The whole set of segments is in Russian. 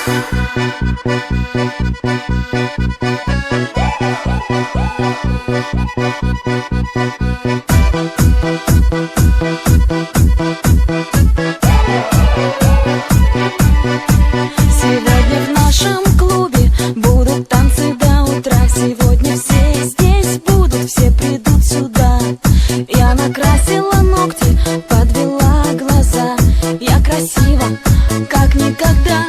Сегодня в нашем клубе будут танцы до утра. Сегодня все здесь будут, все придут сюда. Я накрасила ногти, подвела глаза. Я красива, как никогда.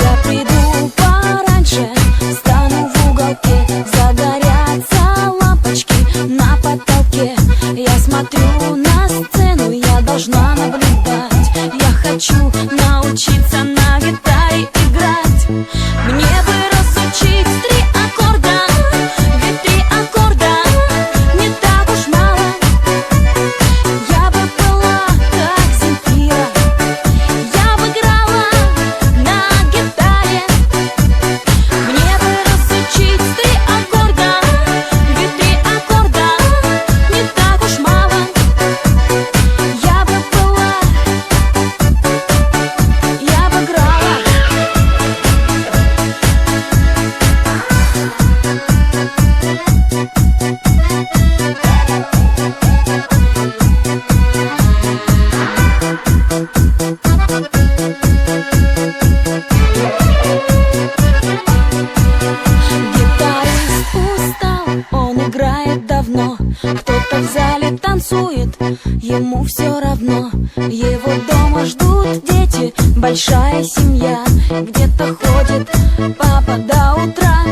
Я приду пораньше, стану в уголке. Загорятся лампочки на потолке. Я смотрю на сцену, я должна наблюдать. Я хочу научиться на гитаре играть. Мне бы разучить 3 аккорда, ведь 3 аккорда не так уж мало. Я бы была как Земфира, я бы играла на гитаре. Мне бы разучить 3 аккорда, ведь 3 аккорда не так уж мало. Я бы была, я бы играла. Гитарист устал, он играет давно. Кто-то в зале танцует, ему все равно. Его дома ждут дети, большая семья. Где-то ходит папа до утра.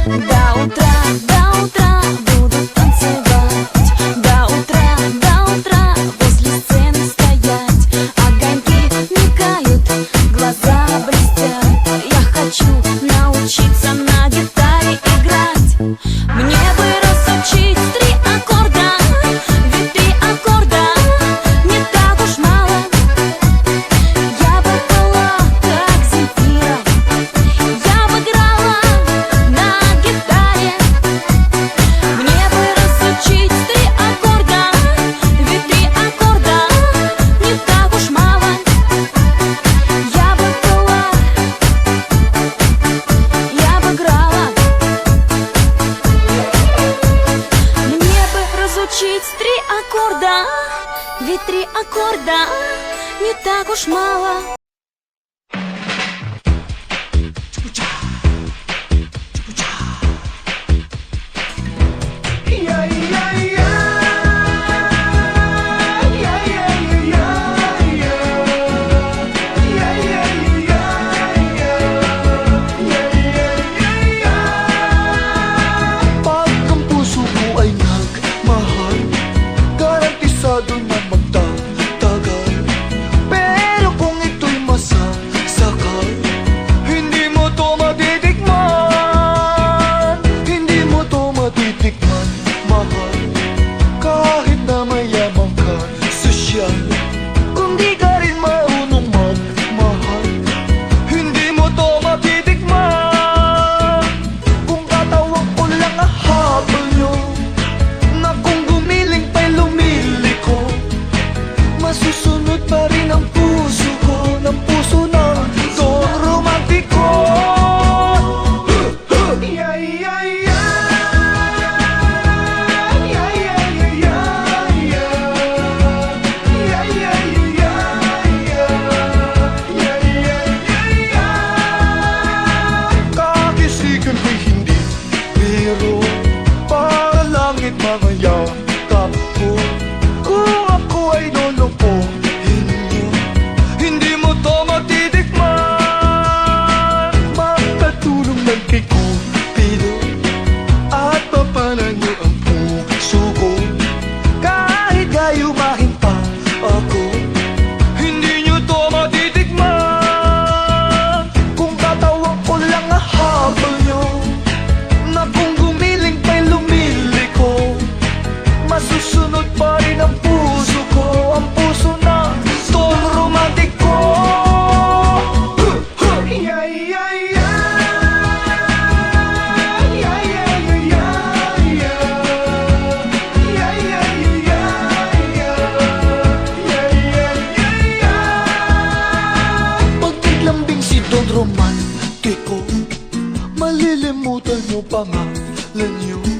До утра, до утра будут танцевать. До утра возле сцены стоять. Огоньки мигают, глаза блестят. Я хочу научиться на гитаре играть. Мне бы разучить 3 аккорда, ведь 3 аккорда не так уж мало. Я бы была как Земфира, я бы играла на гитаре. Мне бы разучить 3 аккорда, ведь 3 аккорда не так уж мало. Я бы была, я бы играла. Мне бы разучить 3 аккорда, ведь 3 аккорда не так уж мало. Pag ang puso mo ay nagmahal, garantisado na magtatagal. Pero kung ito'y masasakal, hindi mo to niyo